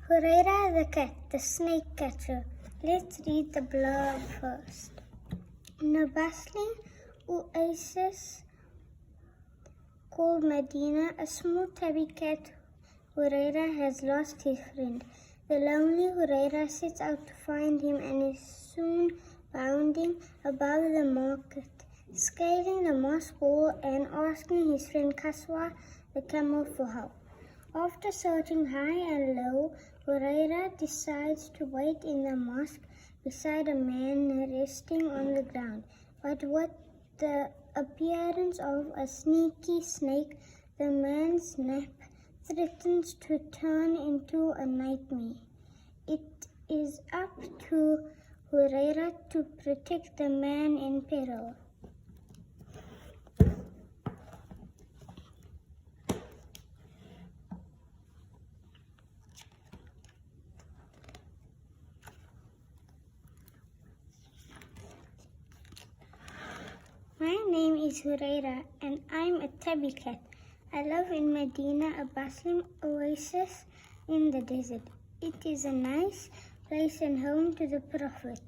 Hurayra the Cat, the snake catcher. Let's read the blurb first. In a bustling oasis called Medina, a small tabby cat, Hurayra, has lost his friend. The lonely Hurayra sets out to find him and is soon bounding above the market, scaling the mosque wall and asking his friend Kaswa the camel for help. After searching high and low, Hurayra decides to wait in the mosque beside a man resting on the ground. But with the appearance of a sneaky snake, the man's nap threatens to turn into a nightmare. It is up to Hurayra to protect the man in peril. My name is Hurayra and I'm a tabby cat. I live in Medina, a bustling oasis in the desert. It is a nice place and home to the Prophet.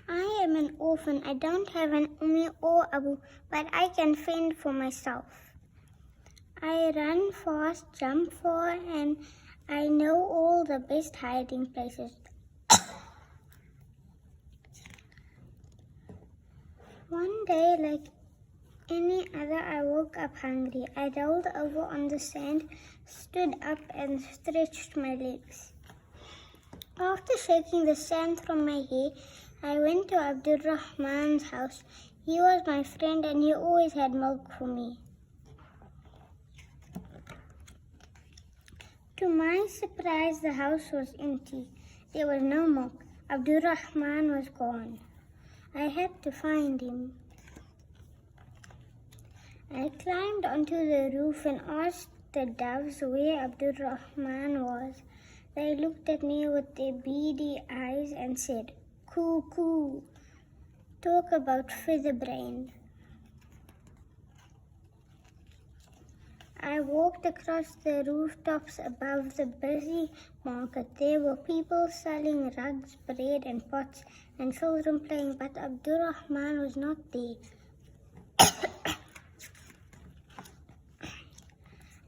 I am an orphan. I don't have an Ummi or Abu, but I can fend for myself. I run fast, jump far, and I know all the best hiding places. One day, like any other, I woke up hungry. I rolled over on the sand, stood up and stretched my legs. After shaking the sand from my hair, I went to Abdul Rahman's house. He was my friend and he always had milk for me. To my surprise, the house was empty. There was no milk. Abdul Rahman was gone. I had to find him. I climbed onto the roof and asked the doves where Abdul Rahman was. They looked at me with their beady eyes and said, "Coo, coo." Talk about feather-brained. I walked across the rooftops above the busy market. There were people selling rugs, bread and pots, and children playing, but Abdul Rahman was not there.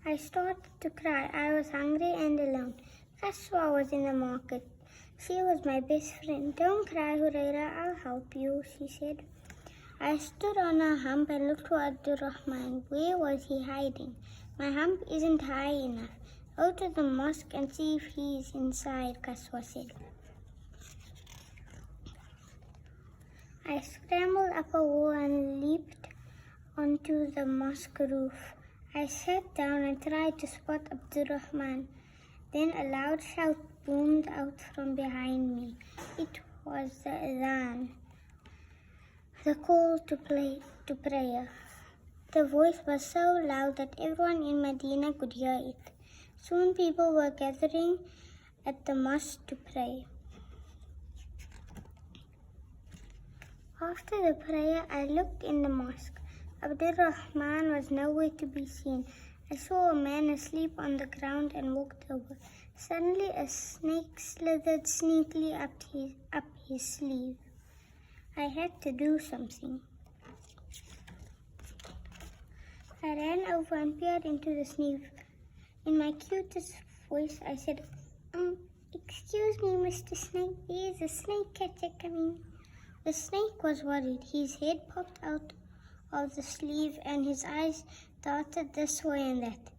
I started to cry. I was hungry and alone. Kaswa was in the market. She was my best friend. "Don't cry, Hurayra, I'll help you," she said. I stood on a hump and looked for Abdul Rahman. Where was he hiding? My hump isn't high enough. Go to the mosque and see if he is inside, Kaswa said. I scrambled up a wall and leaped onto the mosque roof. I sat down and tried to spot Abdul Rahman. Then a loud shout boomed out from behind me. It was the adhan, the call to prayer. The voice was so loud that everyone in Medina could hear it. Soon people were gathering at the mosque to pray. After the prayer, I looked in the mosque. Abdul Rahman was nowhere to be seen. I saw a man asleep on the ground and walked over. Suddenly a snake slithered sneakily up his sleeve. I had to do something. I ran over and peered into the sleeve. In my cutest voice, I said, "Excuse me, Mr. Snake, there's a snake catcher coming." The snake was worried. His head popped out of the sleeve and his eyes darted this way and that.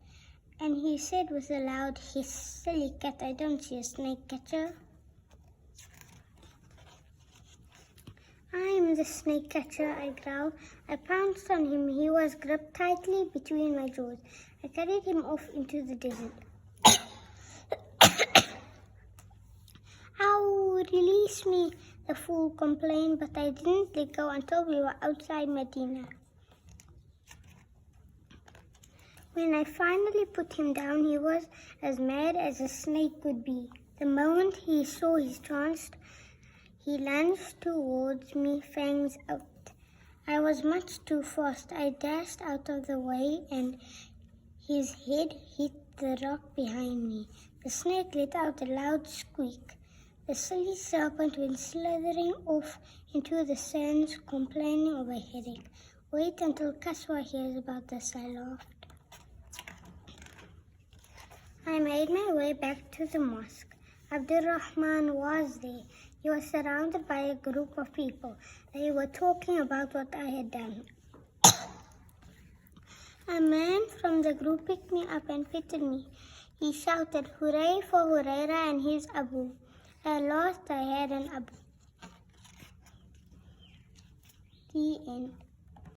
And he said with a loud hiss, "Silly cat, I don't see a snake catcher." "I'm the snake catcher," I growled. I pounced on him. He was gripped tightly between my jaws. I carried him off into the desert. "Ow, release me," the fool complained, but I didn't let go until we were outside Medina. When I finally put him down, he was as mad as a snake could be. The moment he saw his chance, he lunged towards me, fangs out. I was much too fast. I dashed out of the way and his head hit the rock behind me. The snake let out a loud squeak. The silly serpent went slithering off into the sands, complaining of a headache. Wait until Kaswa hears about this, I laughed. I made my way back to the mosque. Abdurrahman was there. He was surrounded by a group of people. They were talking about what I had done. A man from the group picked me up and petted me. He shouted, "Hooray for Hurayra and his Abu." At last I had an Abu. The end.